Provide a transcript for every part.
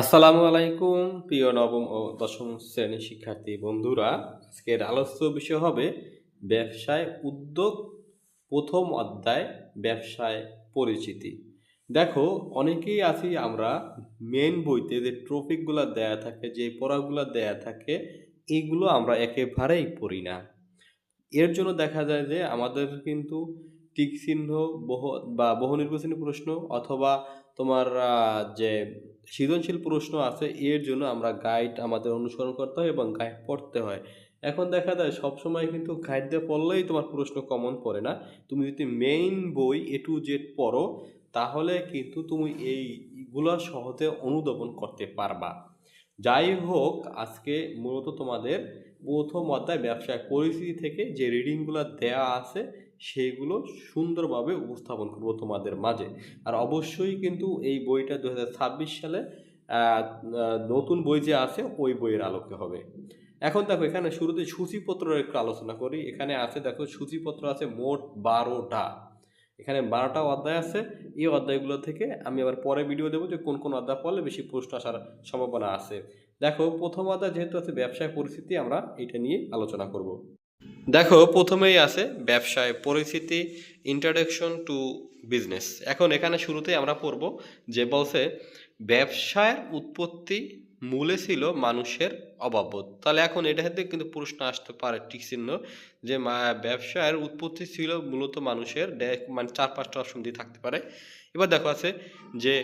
আসসালামু আলাইকুম প্রিয় নবম ও দশম শ্রেণীর শিক্ষার্থী বন্ধুরা। আজকের আলোচ্য বিষয় হবে ব্যবসায় উদ্যোগ, প্রথম অধ্যায় ব্যবসায় পরিচিতি। দেখো, অনেকেই আছি আমরা মেন বইতে যে টপিকগুলো দেয়া থাকে, যে পড়াগুলো দেয়া থাকে, এইগুলো আমরা একেবারেই পড়ি না। এর জন্য দেখা যায় যে আমাদের কিন্তু টিক চিহ্ন বহ বা বহুনির্বাচনী প্রশ্ন অথবা তোমার যে সৃজনশীল প্রশ্ন আছে, এর জন্য আমরা গাইড আমাদের অনুসরণ করতে হয় এবং গাইড পড়তে হয়। এখন দেখা যায় সবসময় কিন্তু গাইড দিয়ে পড়লেই তোমার প্রশ্ন কমন পড়ে না। তুমি যদি মেইন বই A to Z পড়ো, তাহলে কিন্তু তুমি এইগুলা সহজে অনুধাবন করতে পারবা। যাই হোক, আজকে মূলত তোমাদের প্রথম অধ্যায় ব্যবসায় পরিচিতি থেকে যে রিডিংগুলো দেয়া আছে, সেগুলো সুন্দরভাবে উপস্থাপন করব তোমাদের মাঝে। আর অবশ্যই কিন্তু এই বইটা 2026 সালে আ আ নতুন বই যে আছে, ওই বইয়ের আলোকে হবে। এখন দেখো, এখানে শুরুতে সূচিপত্রের একটু আলোচনা করি। এখানে আছে, দেখো, সূচিপত্র আছে মোট 12 টা। এখানে 12 টা অধ্যায় আছে। এই অধ্যায়গুলো থেকে আমি আবার পরে ভিডিও দেব যে কোন অধ্যায় পড়লে বেশি প্রশ্ন আসার সম্ভাবনা আছে। দেখো, প্রথম অধ্যায় যেহেতু আছে ব্যবসায় পরিস্থিতি, আমরা এটা নিয়ে আলোচনা করব। দেখো, প্রথমেই আছে ব্যবসায় পরিচিতি, ইন্ট্রোডাকশন টু বিজনেস। এখন এখানে শুরুতেই আমরা পড়ব যে বলছে ব্যবসার উৎপত্তি মূলে ছিল মানুষের অভাববোধ। তাহলে এখন এটা থেকে কিন্তু প্রশ্ন আসতে পারে ঠিক চিহ্ন যে ব্যবসার উৎপত্তি ছিল মূলত মানুষের মানে 4-5টা অপশন দিয়ে থাকতে পারে। এবার দেখো আছে যে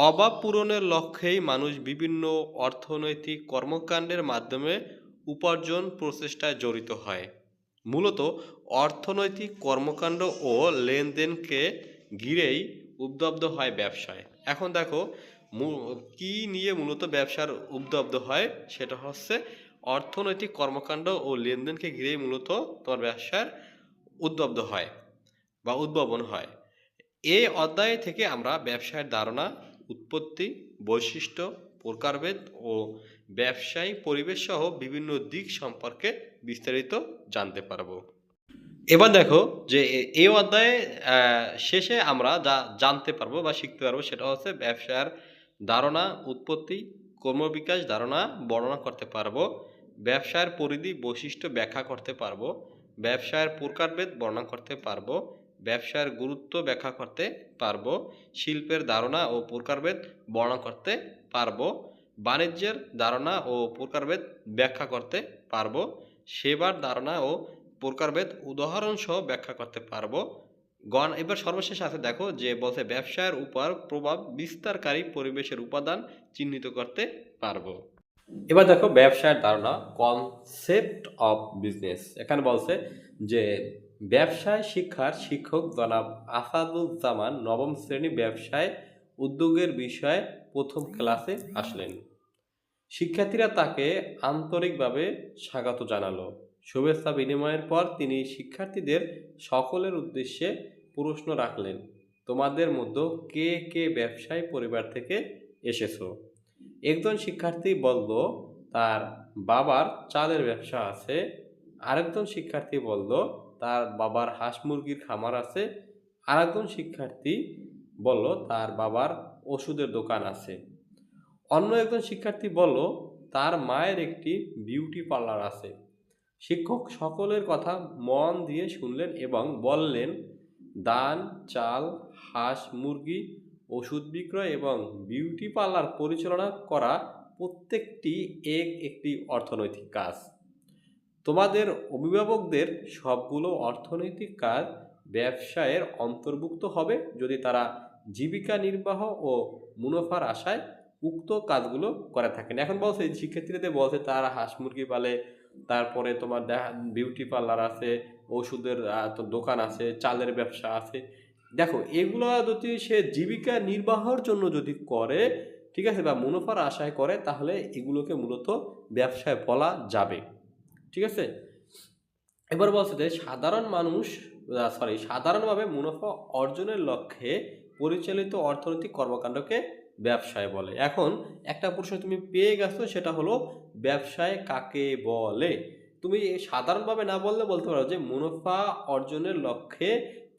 অভাব পূরণের লক্ষ্যেই মানুষ বিভিন্ন অর্থনৈতিক কর্মকাণ্ডের মাধ্যমে উপার্জন প্রচেষ্টায় জড়িত হয়। মূলত অর্থনৈতিক কর্মকাণ্ড ও লেনদেনকে ঘিরেই উদ্বুদ্ধ হয় ব্যবসায়। এখন দেখো, কি নিয়ে মূলত ব্যবসার উদ্বুদ্ধ হয়, সেটা হচ্ছে অর্থনৈতিক কর্মকাণ্ড ও লেনদেনকে ঘিরেই মূলত তোমার ব্যবসার উদ্বুদ্ধ হয় বা উদ্ভাবন হয়। এই অধ্যায় থেকে আমরা ব্যবসায়ের ধারণা, উৎপত্তি, বৈশিষ্ট্য, প্রকারভেদ ও ব্যবসায়ী পরিবেশ সহ বিভিন্ন দিক সম্পর্কে বিস্তারিত জানতে পারবো। এবার দেখো যে এই অধ্যায়ে শেষে আমরা যা জানতে পারবো বা শিখতে পারবো, সেটা হচ্ছে ব্যবসার ধারণা, উৎপত্তি, কর্মবিকাশ ধারণা বর্ণনা করতে পারবো, ব্যবসার পরিধি বৈশিষ্ট্য ব্যাখ্যা করতে পারবো, ব্যবসার প্রকারভেদ বর্ণনা করতে পারবো, ব্যবসার গুরুত্ব ব্যাখ্যা করতে পারবো, শিল্পের ধারণা ও প্রকারভেদ বর্ণনা করতে পারবো, বাণিজ্যের ধারণা ও প্রকারভেদ ব্যাখ্যা করতে পারবো, সেবার ধারণা ও প্রকারভেদ উদাহরণ সহ ব্যাখ্যা করতে পারবো। এবার সর্বশেষ আছে, দেখো যে বলছে ব্যবসার উপর প্রভাব বিস্তারকারী পরিবেশের উপাদান চিহ্নিত করতে পারবো। এবার দেখো ব্যবসার ধারণা, কনসেপ্ট অফ বিজনেস। এখানে বলছে যে ব্যবসায় শিক্ষার শিক্ষক জনাব আসাদুজ্জামান নবম শ্রেণী ব্যবসায় উদ্যোগের বিষয়ে প্রথম ক্লাসে আসলেন। শিক্ষার্থীরা তাকে আন্তরিকভাবে স্বাগত জানালো। শুভেচ্ছা বিনিময়ের পর তিনি শিক্ষার্থীদের সকলের উদ্দেশ্যে প্রশ্ন রাখলেন, তোমাদের মধ্যে কে কে ব্যবসায়ী পরিবার থেকে এসেছো? একজন শিক্ষার্থী বলল তার বাবার চালের ব্যবসা আছে। আরেকজন শিক্ষার্থী বলল তার বাবার হাঁস মুরগির খামার আছে। আরেকজন শিক্ষার্থী বলল তার বাবার ওষুধের দোকান আছে। অন্য একজন শিক্ষার্থী বলল তার মায়ের একটি বিউটি পার্লার আছে। শিক্ষক সকলের কথা মন দিয়ে শুনলেন এবং বললেন, ধান, চাল, হাঁস মুরগি, ওষুধ বিক্রয় এবং বিউটি পার্লার পরিচালনা করা প্রত্যেকটি একটি অর্থনৈতিক কাজ। তোমাদের অভিভাবকদের সবগুলো অর্থনৈতিক কাজ ব্যবসায়ের অন্তর্ভুক্ত হবে যদি তারা জীবিকা নির্বাহ ও মুনাফার আশায় উক্ত কাজগুলো করে থাকেন। এখন বলছে শিক্ষার্থীদের বলছে তারা হাঁস মুরগি পালে, তারপরে তোমার বিউটি পার্লার আছে, ওষুধের তো দোকান আছে, চালের ব্যবসা আছে। দেখো, এগুলো যদি সে জীবিকা নির্বাহের জন্য যদি করে, ঠিক আছে, বা মুনাফার আশায় করে, তাহলে এগুলোকে মূলত ব্যবসায় বলা যাবে। ঠিক আছে? এবার বলছে যে সাধারণভাবে মুনাফা অর্জনের লক্ষ্যে পরিচালিত অর্থনৈতিক কর্মকাণ্ডকে ব্যবসায় বলে। এখন একটা প্রশ্ন তুমি পেয়ে গেছো, সেটা হলো ব্যবসায় কাকে বলে। তুমি সাধারণভাবে না বললে বলতে পারো যে মুনাফা অর্জনের লক্ষ্যে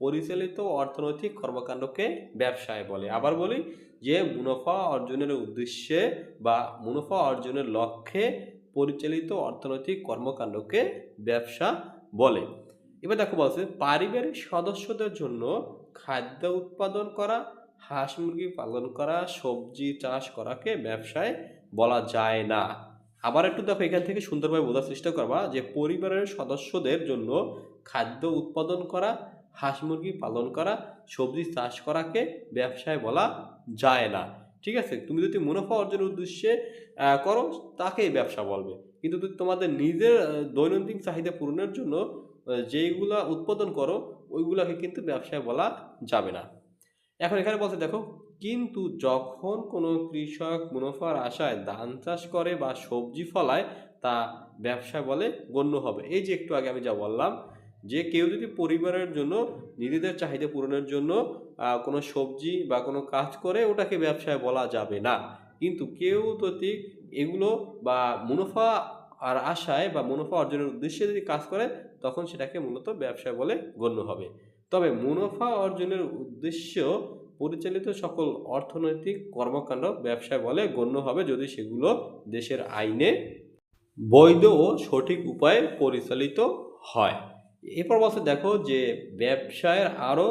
পরিচালিত অর্থনৈতিক কর্মকাণ্ডকে ব্যবসায় বলে। আবার বলি যে মুনাফা অর্জনের উদ্দেশ্যে বা মুনাফা অর্জনের লক্ষ্যে পরিচালিত অর্থনৈতিক কর্মকাণ্ডকে ব্যবসা বলে। এবার দেখো বলছে পারিবারিক সদস্যদের জন্য খাদ্য উৎপাদন করা, হাঁস মুরগি পালন করা, সবজি চাষ করাকে ব্যবসায় বলা যায় না। আবার একটু দেখো এখান থেকে সুন্দরভাবে বোঝার চেষ্টা করবা যে পরিবারের সদস্যদের জন্য খাদ্য উৎপাদন করা, হাঁস মুরগি পালন করা, সবজি চাষ করাকে ব্যবসায় বলা যায় না। ঠিক আছে, তুমি যদি মুনাফা অর্জনের উদ্দেশ্যে করো তাকেই ব্যবসা বলবে, কিন্তু যদি তোমাদের নিজের দৈনন্দিন চাহিদা পূরণের জন্য যেইগুলা উৎপাদন করো ওইগুলাকে কিন্তু ব্যবসায় বলা যাবে না। এখন এখানে বলছে দেখো, কিন্তু যখন কোনো কৃষক মুনাফার আশায় ধান চাষ করে বা সবজি ফলায় তা ব্যবসা বলে গণ্য হবে। এই যে একটু আগে আমি যা বললাম যে কেউ যদি পরিবারের জন্য নিজেদের চাহিদা পূরণের জন্য কোনো সবজি বা কোনো কাজ করে ওটাকে ব্যবসায় বলা যাবে না, কিন্তু কেউ যদি এগুলো বা মুনাফা আর আশায় বা মুনাফা অর্জনের উদ্দেশ্যে যদি কাজ করে তখন সেটাকে মূলত ব্যবসা বলে গণ্য হবে। তবে মুনাফা অর্জনের উদ্দেশ্য পরিচালিত সকল অর্থনৈতিক কর্মকাণ্ড ব্যবসায় বলে গণ্য হবে যদি সেগুলো দেশের আইনে বৈধ ও সঠিক উপায়ে পরিচালিত হয়। এরপর বলছে দেখো যে ব্যবসায়ের আরও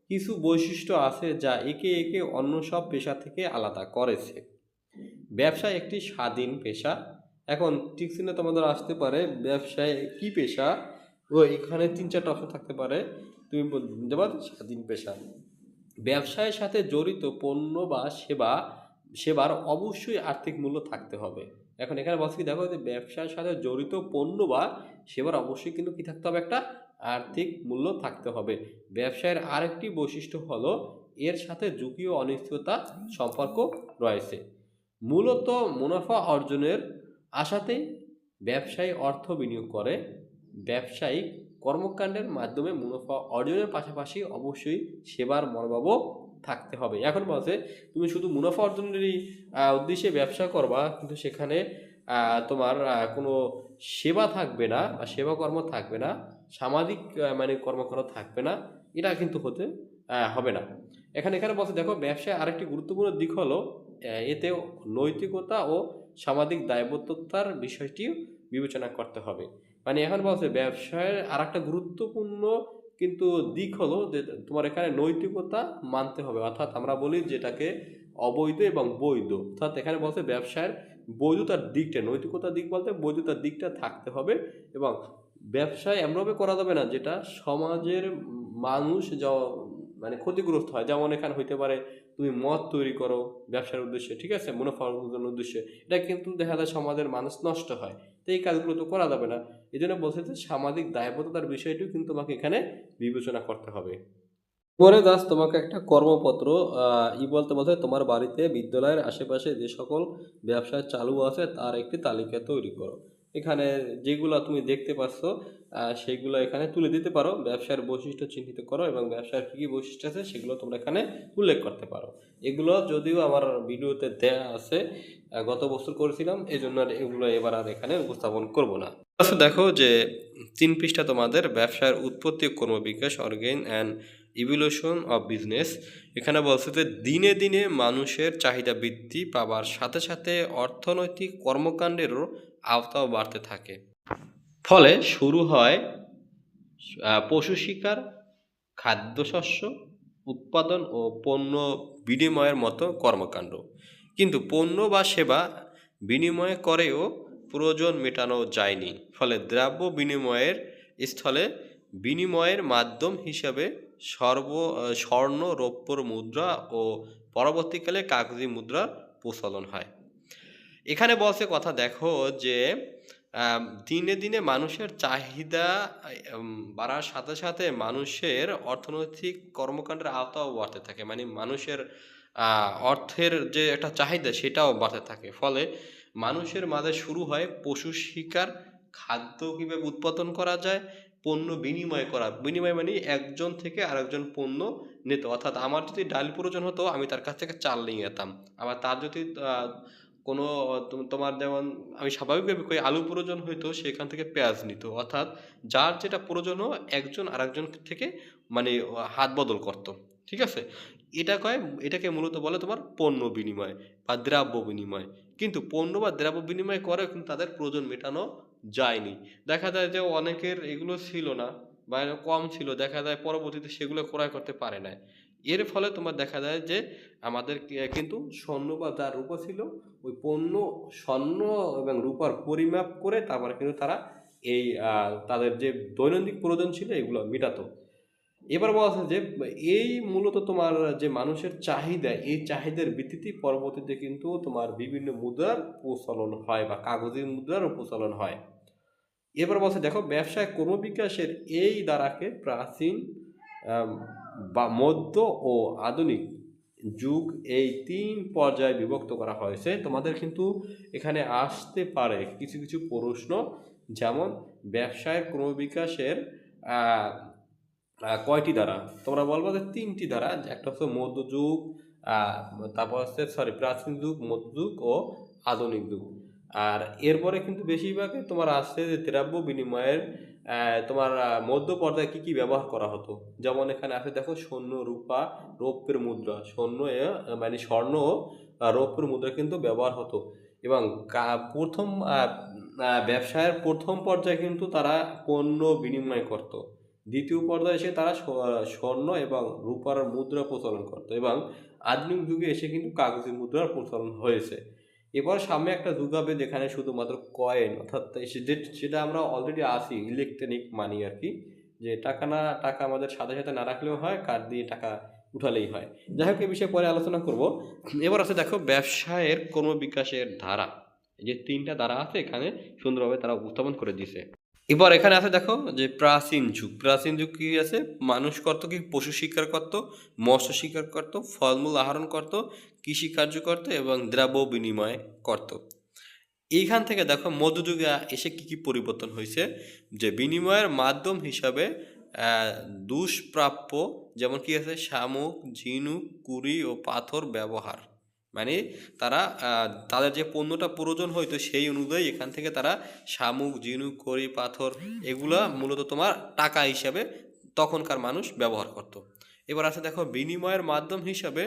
কিছু বৈশিষ্ট্য আছে যা একে একে অন্য সব পেশা থেকে আলাদা করেছে। ব্যবসা একটি স্বাধীন পেশা। এখন ঠিক চিহ্নে তোমাদের আসতে পারে ব্যবসায় কি পেশা, ও এখানে 3-4টা অপশন থাকতে পারে, তুমি বলতে পারো স্বাধীন পেশা। ব্যবসায়ের সাথে জড়িত পণ্য বা সেবার অবশ্যই আর্থিক মূল্য থাকতে হবে। এখন এখানে বলছি কি দেখো যে ব্যবসার সাথে জড়িত পণ্য বা সেবার অবশ্যই কিন্তু কি থাকতে হবে, একটা আর্থিক মূল্য থাকতে হবে। ব্যবসায়ের আরেকটি বৈশিষ্ট্য হলো এর সাথে ঝুঁকি ও অনিশ্চয়তা সম্পর্ক রয়েছে। মূলত মুনাফা অর্জনের আশাতেই ব্যবসায়ী অর্থ বিনিয়োগ করে। ব্যবসায়িক কর্মকাণ্ডের মাধ্যমে মুনাফা অর্জনের পাশাপাশি অবশ্যই সেবার মনোভাবও থাকতে হবে। এখন বলছে তুমি শুধু মুনাফা অর্জনেরই উদ্দেশ্যে ব্যবসা করবা, কিন্তু সেখানে তোমার কোনো সেবা থাকবে না বা সেবা কর্ম থাকবে না, সামাজিক মানে কর্মকাণ্ড থাকবে না, এটা কিন্তু হতে হবে না। এখানে বলছে দেখো ব্যবসায় আরেকটি গুরুত্বপূর্ণ দিক হলো এতে নৈতিকতা ও সামাজিক দায়বদ্ধতার বিষয়টি বিবেচনা করতে হবে। মানে এখন বলছে ব্যবসায়ের আর একটা গুরুত্বপূর্ণ কিন্তু দিক হলো যে তোমার এখানে নৈতিকতা মানতে হবে, অর্থাৎ আমরা বলি যেটাকে অবৈধ এবং বৈধ, অর্থাৎ এখানে বলছে ব্যবসায়ের বৈধতার দিকটা, নৈতিকতার দিক বলতে বৈধতার দিকটা থাকতে হবে। এবং ব্যবসায় এমনভাবে করা যাবে না যেটা সমাজের মানুষ মানে ক্ষতিগ্রস্ত হয়। যেমন এখানে হইতে পারে তুমি মদ তৈরি করো ব্যবসার উদ্দেশ্যে, ঠিক আছে, মুনাফা অর্জনের উদ্দেশ্যে, এটা কিন্তু দেখা যায় সমাজের মানুষ নষ্ট হয়, তো এই কাজগুলো তো করা যাবে না। এই জন্য বলছে যে সামাজিক দায়বদ্ধতার বিষয়টিও কিন্তু তোমাকে এখানে বিবেচনা করতে হবে। পরে জাস্ট তোমাকে একটা কর্মপত্র বলতে তোমার বাড়িতে বিদ্যালয়ের আশেপাশে যে সকল ব্যবসা চালু আছে তার একটি তালিকা তৈরি করো। এখানে যেগুলো তুমি দেখতে পাচ্ছ সেগুলো এখানে তুলে দিতে পারো, ব্যবসার বৈশিষ্ট্য চিহ্নিত করো এবং ব্যবসার কী কী বৈশিষ্ট্য আছে সেগুলো তোমরা এখানে উল্লেখ করতে পারো। এগুলো যদিও আমার ভিডিওতে দেয়া আছে, গত বছর করেছিলাম, এই জন্য এগুলো এবার আর এখানে উপস্থাপন করব না। আচ্ছা দেখো যে 3 পৃষ্ঠা তোমাদের ব্যবসার উৎপত্তি, কর্মবিকাশ, অর্গেন অ্যান্ড ইভলিউশন অফ বিজনেস। এখানে বলছে যে দিনে দিনে মানুষের চাহিদা বৃদ্ধি পাবার সাথে সাথে অর্থনৈতিক কর্মকাণ্ডেরও আওতাও বাড়তে থাকে। ফলে শুরু হয় পশু শিকার, খাদ্যশস্য উৎপাদন ও পণ্য বিনিময়ের মতো কর্মকাণ্ড। কিন্তু পণ্য বা সেবা বিনিময় করেও প্রয়োজন মেটানো যায়নি। ফলে দ্রব্য বিনিময়ের স্থলে বিনিময়ের মাধ্যম হিসাবে স্বর্ণ, রৌপ্যর মুদ্রা ও পরবর্তীকালে কাগজি মুদ্রার প্রচলন হয়। এখানে বলছে কথা দেখো যে দিনে দিনে মানুষের চাহিদা বাড়ার সাথে সাথে মানুষের অর্থনৈতিক কর্মকাণ্ডের আওতাও বাড়তে থাকে, মানে মানুষের অর্থের যে একটা চাহিদা সেটাও বাড়তে থাকে। ফলে মানুষের মাঝে শুরু হয় পশু শিকার, খাদ্য কীভাবে উৎপাদন করা যায়, পণ্য বিনিময় করা। বিনিময় মানে একজন থেকে আরেকজন পণ্য নিত, অর্থাৎ আমার যদি ডাল প্রয়োজন হতো আমি তার কাছ থেকে চাল নিয়ে যেতাম, আবার তার যদি কোনো তোমার যেমন আমি স্বাভাবিকভাবে কই আলু প্রয়োজন হইতো সেখান থেকে পেঁয়াজ নিত, অর্থাৎ যার যেটা প্রয়োজন একজন আরেকজন থেকে মানে হাত বদল করত। ঠিক আছে? এটাকে মূলত বলে তোমার পণ্য বিনিময় বা দ্রব্য বিনিময়। কিন্তু পণ্য বা দ্রব্য বিনিময় করেও কিন্তু তাদের প্রয়োজন মেটানো যায়নি। দেখা যায় যে অনেকের এগুলো ছিল না বা কম ছিল। দেখা যায় পরবর্তীতে সেগুলো ক্রয় করতে পারে নাই। এর ফলে তোমার দেখা যায় যে আমাদের কিন্তু স্বর্ণ বা যার রূপা ছিল, ওই পণ্য স্বর্ণ এবং রূপার পরিমাপ করে তারপরে কিন্তু তারা এই তাদের যে দৈনন্দিন প্রয়োজন ছিল এগুলো মেটাতো। এবার বলা আছে যে এই মূলত তোমার যে মানুষের চাহিদা, এই চাহিদার ভিত্তিতেই পরবর্তীতে কিন্তু তোমার বিভিন্ন মুদ্রার প্রচলন হয় বা কাগজি মুদ্রারও প্রচলন হয়। এবার বলছে দেখো ব্যবসায় ক্রমবিকাশের এই ধারাকে প্রাচীন আম, বা মধ্য ও আধুনিক যুগ এই ৩ পর্যায়ে বিভক্ত করা হয়েছে। তোমাদের কিন্তু এখানে আসতে পারে কিছু কিছু প্রশ্ন, যেমন ব্যবসায়ের ক্রমবিকাশের আহ, কয়টি ধারা? তোমরা বলবো যে ৩টি ধারা। একটা হচ্ছে মধ্যযুগ, আহ, তারপর হচ্ছে প্রাচীন যুগ, মধ্যযুগ ও আধুনিক যুগ। আর এরপরে কিন্তু বেশিরভাগই তোমার আসছে যে দ্রব্য বিনিময়ের তোমার মধ্য পর্যায়ে কি কি ব্যবহার করা হতো। যেমন এখানে আছে দেখো স্বর্ণ, রূপা, রৌপ্যের মুদ্রা। মানে স্বর্ণ ও রৌপ্যের মুদ্রা কিন্তু ব্যবহার হতো। এবং প্রথম ব্যবসায়ের প্রথম পর্যায়ে কিন্তু তারা পণ্য বিনিময় করত। দ্বিতীয় পর্যায়ে এসে তারা স্বর্ণ এবং রূপার মুদ্রা প্রচলন করত, এবং আধুনিক যুগে এসে কিন্তু কাগজি মুদ্রার প্রচলন হয়েছে। এবার সামনে একটা যুগ হবে যেখানে শুধুমাত্র কয়েন, অর্থাৎ সেটা আমরা অলরেডি আছি, ইলেকট্রনিক মানি আর কি, যে টাকা আমাদের সাথে সাথে না রাখলেও হয়, কার্ড দিয়ে টাকা উঠালেই হয়। যাই হোক, এই বিষয়ে পরে আলোচনা করব। এবার আছে দেখো ব্যবসায়ের ক্রমবিকাশের ধারা। এই যে 3টা ধারা আছে এখানে সুন্দরভাবে তারা উপস্থাপন করে দিছে। এবার এখানে আছে দেখো যে প্রাচীন যুগ কি আছে? মানুষ করতো কি? পশু শিকার করত, মৎস্য শিকার করত, ফলমূল আহরণ করত, কৃষি কার্য করত এবং দ্রব্য বিনিময় করত। এইখান থেকে দেখো মধ্যযুগে এসে কি কি পরিবর্তন হয়েছে, যে বিনিময়ের মাধ্যম হিসাবে দুষ্প্রাপ্য, যেমন কি আছে শামুক, ঝিনুক, কুড়ি ও পাথর ব্যবহার। মানে তারা তাদের যে পণ্যটা প্রয়োজন হইতো সেই অনুযায়ী এখান থেকে তারা শামুক, ঝিনুক, কুড়ি, পাথর এগুলা মূলত তোমার টাকা হিসাবে তখনকার মানুষ ব্যবহার করত। এবার আছে দেখো বিনিময়ের মাধ্যম হিসাবে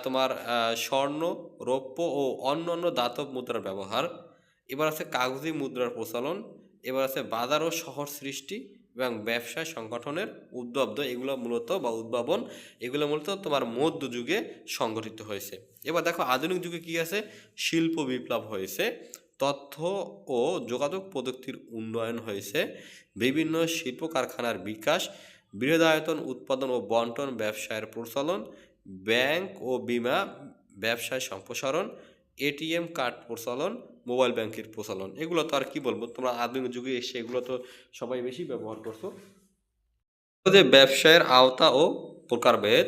তোমার স্বর্ণ, রৌপ্য ও অন্যান্য ধাতব মুদ্রার ব্যবহার। এবার আছে কাগজি মুদ্রার প্রচলন। এবার আছে বাজার ও শহর সৃষ্টি এবং ব্যবসায় সংগঠনের উদ্ভাবন, এগুলো মূলত তোমার মধ্যযুগে সংগঠিত হয়েছে। এবার দেখো আধুনিক যুগে কি আছে? শিল্প বিপ্লব হয়েছে, তথ্য ও যোগাযোগ প্রযুক্তির উন্নয়ন হয়েছে, বিভিন্ন শিল্প কারখানার বিকাশ, বৃহদায়তন উৎপাদন ও বন্টন ব্যবসায়ের প্রচলন, ব্যাংক ও বীমা ব্যবসায় সম্প্রসারণ, এটিএম কার্ড প্রচলন, মোবাইল ব্যাংকের প্রচলন। এগুলো তো আর কি বলবো, তোমরা আধুনিক যুগে এসে এগুলো তো সবাই বেশি ব্যবহার করছো। যে ব্যবসায়ের আওতা ও প্রকারভেদ,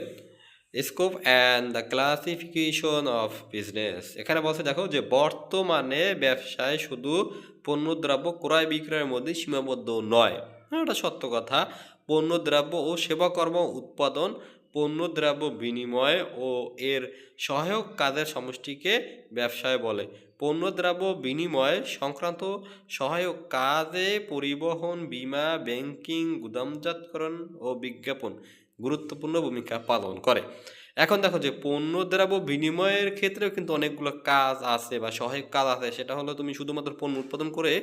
scope and the classification of business. এখানে বলছে দেখো যে বর্তমানে ব্যবসায় শুধু পণ্য দ্রব্য ক্রয় বিক্রয়ের মধ্যে সীমাবদ্ধ নয়। হ্যাঁ, এটা সত্য কথা। পণ্য দ্রব্য ও সেবাকর্ম উৎপাদন, পণ্য দ্রব্য বিনিময় ও এর সহায়ক কাজের সমষ্টিকে ব্যবসায় বলে। পণ্য দ্রব্য বিনিময় সংক্রান্ত সহায়ক কাজে পরিবহন, বীমা, ব্যাংকিং, গুদামজাতকরণ ও বিজ্ঞাপন গুরুত্বপূর্ণ ভূমিকা পালন করে। এখন দেখো যে পণ্য দ্রব্য বিনিময়ের ক্ষেত্রেও কিন্তু অনেকগুলো কাজ আছে বা সহায়ক কাজ আছে। সেটা হলো তুমি শুধুমাত্র পণ্য উৎপাদন করে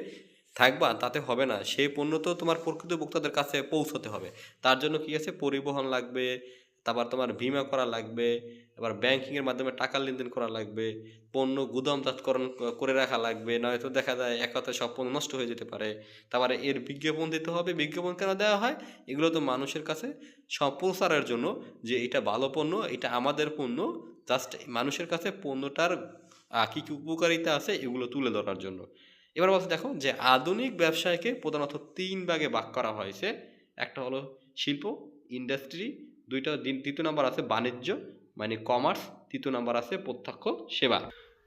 থাকবা তাতে হবে না, সেই পণ্য তো তোমার প্রকৃত ভোক্তাদের কাছে পৌঁছতে হবে। তার জন্য কি আছে? পরিবহন লাগবে, তারপর তোমার বীমা করা লাগবে, আবার ব্যাংকিংয়ের মাধ্যমে টাকা লেনদেন করা লাগবে, পণ্য গুদামজাতকরণ করে রাখা লাগবে, নয়তো দেখা যায় এক কথায় সব পণ্য নষ্ট হয়ে যেতে পারে। তারপরে এর বিজ্ঞাপন দিতে হবে। বিজ্ঞাপন কেন দেওয়া হয়? এগুলো তো মানুষের কাছে সম্প্রচারের জন্য, যে এটা ভালো পণ্য, এটা আমাদের পণ্য, জাস্ট মানুষের কাছে পণ্যটার কী কী উপকারিতা আছে এগুলো তুলে ধরার জন্য। এবার বলছে দেখো যে আধুনিক ব্যবসায়কে প্রধানত 3 ভাগে ভাগ করা হয়েছে। একটা হলো শিল্প, ইন্ডাস্ট্রি, দ্বিতীয় নাম্বার আছে বাণিজ্য মানে কমার্স, তৃতীয় নাম্বার আছে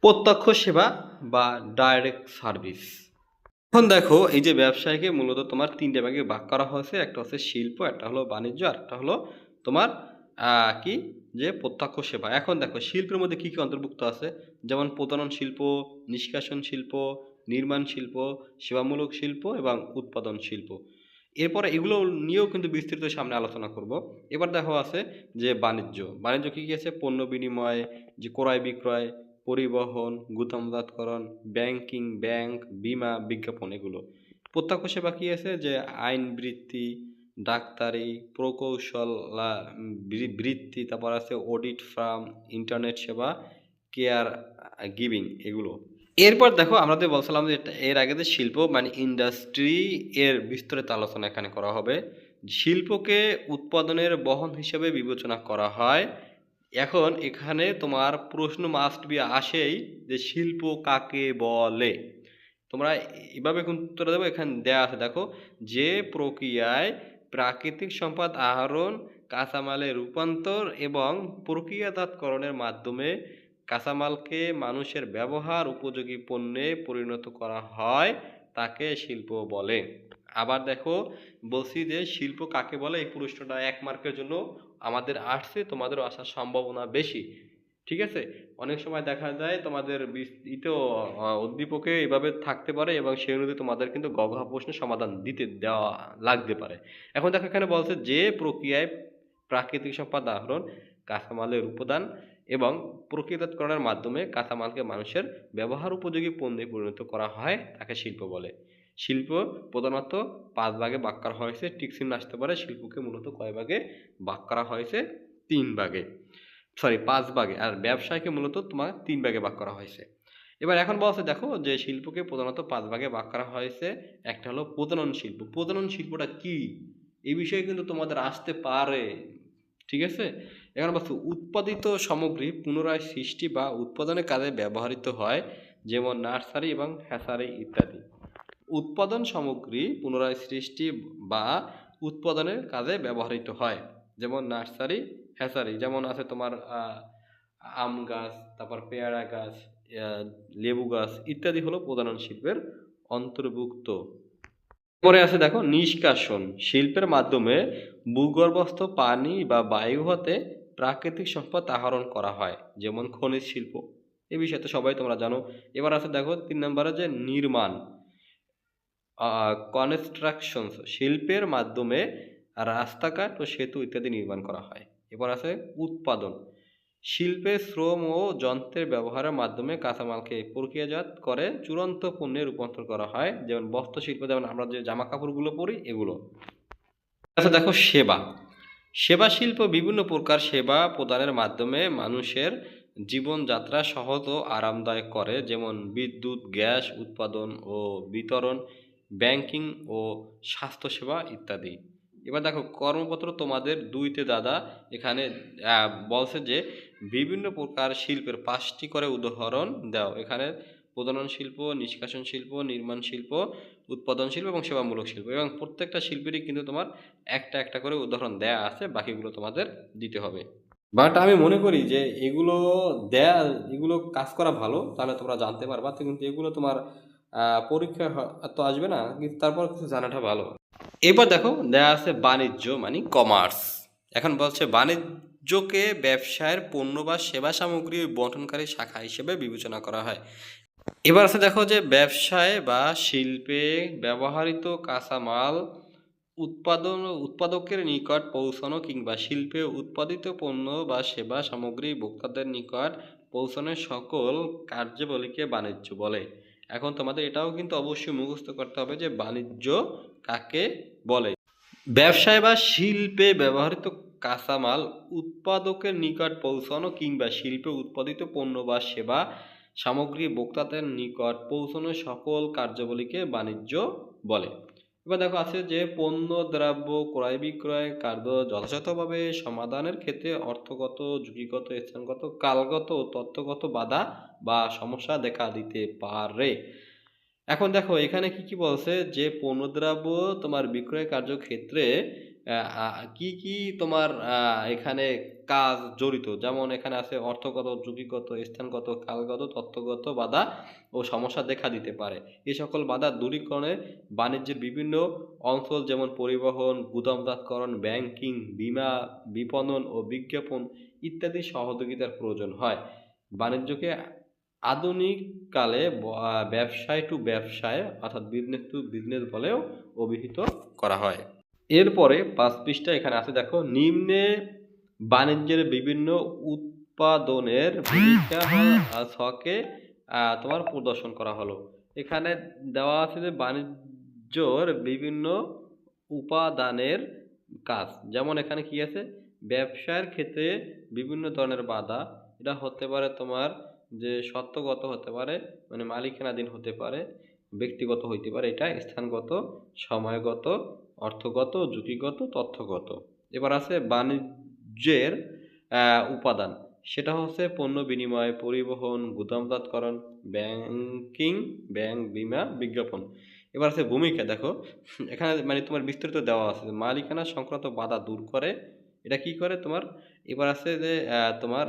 প্রত্যক্ষ সেবা বা ডাইরেক্ট সার্ভিস। এখন দেখো এই যে ব্যবসায়কে মূলত তোমার 3টে ভাগে ভাগ করা হয়েছে। একটা হচ্ছে শিল্প, একটা হলো বাণিজ্য, আর একটা হলো তোমার কি যে প্রত্যক্ষ সেবা। এখন দেখো শিল্পের মধ্যে কি কি অন্তর্ভুক্ত আছে, যেমন প্রজনন শিল্প, নিষ্কাশন শিল্প, নির্মাণ শিল্প, সেবামূলক শিল্প এবং উৎপাদন শিল্প। এরপরে এগুলো নিয়েও কিন্তু বিস্তৃত সামনে আলোচনা করব। এবার দেখো আছে যে বাণিজ্য। বাণিজ্য কি আছে? পণ্য বিনিময়, যে ক্রয় বিক্রয়, পরিবহন, গুদামজাতকরণ, ব্যাংকিং, ব্যাংক, বীমা, বিজ্ঞাপন এগুলো। প্রত্যক্ষ সেবা কি আছে? যে আইন বৃত্তি, ডাক্তারি, প্রকৌশল বৃত্তি, তারপর আছে অডিট ফার্ম, ইন্টারনেট সেবা, কেয়ার গিভিং এগুলো। এরপর দেখো আমরা তো বলছিলাম যে এর আগে যে শিল্প মানে ইন্ডাস্ট্রি এর বিস্তারিত আলোচনা এখানে করা হবে। শিল্পকে উৎপাদনের বহন হিসেবে বিবেচনা করা হয়। এখন এখানে তোমার প্রশ্ন মাস্ট বি আসেই যে শিল্প কাকে বলে। তোমরা এভাবে উত্তর দেবো, এখানে দেয়া আছে দেখো, যে প্রক্রিয়ায় প্রাকৃতিক সম্পদ আহরণ, কাঁচামালে রূপান্তর এবং প্রক্রিয়াজাতকরণের মাধ্যমে কাঁচামালকে মানুষের ব্যবহার উপযোগী পণ্যে পরিণত করা হয় তাকে শিল্প বলে। আবার দেখো বলছি যে শিল্প কাকে বলে, এই প্রশ্নটা 1 মার্কের জন্য আমাদের আসছে, তোমাদেরও আসার সম্ভাবনা বেশি। ঠিক আছে, অনেক সময় দেখা যায় তোমাদের ইতেও উদ্দীপকে এভাবে থাকতে পারে এবং সেই অনুযায়ী তোমাদের কিন্তু গঘা প্রশ্নের সমাধান দিতে দেওয়া লাগতে পারে। এখন দেখো এখানে বলছে যে প্রক্রিয়ায় প্রাকৃতিক সম্পদ আহরণ, কাঁচামালের উপাদান এবং প্রক্রিয়াজাতকরণের মাধ্যমে কাঁচামালকে মানুষের ব্যবহার উপযোগী পণ্যে পরিণত করা হয় তাকে শিল্প বলে। শিল্প প্রধানত 5 ভাগে ভাগ করা হয়েছে। টিক চিহ্ন আসতে পারে। শিল্পকে মূলত কয় ভাগে ভাগ করা হয়েছে? 3 ভাগে, সরি 5 ভাগে। আর ব্যবসায়কে মূলত তোমার 3 ভাগে ভাগ করা হয়েছে। এবার এখন বলছে দেখো যে শিল্পকে প্রধানত 5 ভাগে ভাগ করা হয়েছে। একটা হলো প্রজনন শিল্প। প্রজনন শিল্পটা কি, এই বিষয়ে কিন্তু তোমাদের আসতে পারে। ঠিক আছে, এখন বলছে উৎপাদিত সামগ্রী পুনরায় সৃষ্টি বা উৎপাদনের কাজে ব্যবহৃত হয়, যেমন নার্সারি এবং হ্যাচারি ইত্যাদি। উৎপাদন সামগ্রী পুনরায় সৃষ্টি বা উৎপাদনের কাজে ব্যবহৃত হয়, যেমন নার্সারি, হ্যাচারি। যেমন আছে তোমার আম গাছ, তারপর পেয়ারা গাছ, লেবু গাছ ইত্যাদি হলো প্রজনন শিল্পের অন্তর্ভুক্ত। পরে আছে দেখো নিষ্কাশন। শিল্পের মাধ্যমে ভূগর্ভস্থ পানি বা বায়ু হতে প্রাকৃতিক সম্পদ আহরণ করা হয়, যেমন খনিজ শিল্প। এই বিষয়ে তো সবাই তোমরা জানো। এবার আছে দেখো 3 নম্বরে যে নির্মাণ, কনস্ট্রাকশন। শিল্পের মাধ্যমে রাস্তাঘাট ও সেতু ইত্যাদি নির্মাণ করা হয়। এবার আছে উৎপাদন। শিল্পে শ্রম ও যন্ত্রের ব্যবহারের মাধ্যমে কাঁচামালকে প্রক্রিয়াজাত করে চূড়ান্ত পণ্যে রূপান্তর করা হয়, যেমন বস্ত্র শিল্প, যেমন আমরা যে জামা কাপড়গুলো পরি এগুলো। আচ্ছা দেখো সেবা। সেবা শিল্প বিভিন্ন প্রকার সেবা প্রদানের মাধ্যমে মানুষের জীবনযাত্রা সহজ ও আরামদায়ক করে, যেমন বিদ্যুৎ, গ্যাস উৎপাদন ও বিতরণ, ব্যাংকিং ও স্বাস্থ্যসেবা ইত্যাদি। এবার দেখো কর্মপত্র তোমাদের 2তে দাদা এখানে বলছে যে বিভিন্ন প্রকার শিল্পের 5টি করে উদাহরণ দাও। এখানে প্রজনন শিল্প, নিষ্কাশন শিল্প, নির্মাণ শিল্প, উৎপাদন শিল্প এবং সেবামূলক শিল্প, এবং প্রত্যেকটা শিল্পেরই কিন্তু তোমার একটা একটা করে উদাহরণ দেয়া আছে, বাকিগুলো তোমাদের দিতে হবে। বাট আমি মনে করি যে এগুলো দেয়া, এগুলো কাজ করা ভালো, তাহলে তোমরা জানতে পারবা। তো কিন্তু এগুলো তোমার পরীক্ষা তো আসবে না, কিন্তু তারপর কিছু জানাটা ভালো। এবার দেখো দেয়া আছে বাণিজ্য মানে কমার্স। এখন বলছে বাণিজ্যকে ব্যবসায়ের পণ্য বা সেবা সামগ্রী বন্টনকারী শাখা হিসেবে বিবেচনা করা হয়। এবার আছে দেখো যে ব্যবসায় বা শিল্পে ব্যবহৃত কাঁচামাল উৎপাদকের নিকট পৌঁছানো কিংবা শিল্পে উৎপাদিত পণ্য বা সেবা সামগ্রী ভোক্তাদের নিকট পৌঁছানোর সকল কার্যাবলীকে বাণিজ্য বলে। এখন তোমাদের এটাও কিন্তু অবশ্যই মুখস্থ করতে হবে যে বাণিজ্য কাকে বলে। ব্যবসায় বা শিল্পে ব্যবহৃত কাঁচামাল উৎপাদকের নিকট পৌঁছানো কিংবা শিল্পে উৎপাদিত পণ্য বা সেবা সামগ্রী ভোক্তাদের নিকট পৌঁছানো সকল কার্যাবলীকে বাণিজ্য বলে। এবার দেখো আছে যে পণ্য দ্রব্য ক্রয় বিক্রয় কার্য যথাযথভাবে সমাধানের ক্ষেত্রে অর্থগত, ঝুঁকিগত, স্থানগত, কালগত ও তথ্যগত বাধা বা সমস্যা দেখা দিতে পারে। এখন দেখো এখানে কি কি বলছে যে পণ্যদ্রব্য তোমার বিক্রয় কার্যক্ষেত্রে কি কি তোমার এখানে কাজ জড়িত, যেমন এখানে আছে অর্থগত, যুক্তিগত, স্থানগত, কালগত, তথ্যগত বাধা ও সমস্যা দেখা দিতে পারে। এই সকল বাধা দূরীকরণে বাণিজ্যের বিভিন্ন অঞ্চল যেমন পরিবহন, গুদামজাতকরণ, ব্যাংকিং, বীমা, বিপণন ও বিজ্ঞাপন ইত্যাদি সহযোগিতার প্রয়োজন হয়। বাণিজ্যকে আধুনিক কালে ব্যবসায় টু ব্যবসায় অর্থাৎ বিজনেস টু বিজনেস বলেও অভিহিত করা হয়। এরপরে ৫ পৃষ্ঠা এখানে আছে দেখো, নিম্নে বাণিজ্যের বিভিন্ন উৎপাদনের ভূমিকা ছকে তোমার প্রদর্শন করা হলো। এখানে দেওয়া আছে যে বাণিজ্যর বিভিন্ন উপাদানের কাজ। যেমন এখানে কি আছে? ব্যবসার ক্ষেত্রে বিভিন্ন ধরনের বাধা। এটা হতে পারে তোমার যে সত্ত্বগত হতে পারে, মানে মালিকানাধীন হতে পারে, ব্যক্তিগত হইতে পারে, এটা স্থানগত, সময়গত, অর্থগত, ঝুঁকিগত, তথ্যগত। এবার আছে বাণিজ্যের উপাদান। সেটা হচ্ছে পণ্য বিনিময়, পরিবহন, গুদামজাতকরণ, ব্যাংকিং, ব্যাংক, বীমা, বিজ্ঞাপন। এবার আছে ভূমিকা। দেখো এখানে মানে তোমার বিস্তারিত দেওয়া আছে, মালিকানা সংক্রান্ত বাধা দূর করে। এটা কি করে তোমার? এবার আছে যে তোমার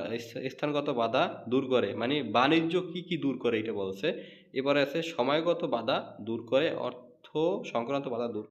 স্থানগত বাধা দূর করে, মানে বাণিজ্য কি কি দূর করে এটা বলছে। এবারে আছে সময়গত বাধা দূর করে, অর্থ সংক্রান্ত বাধা দূর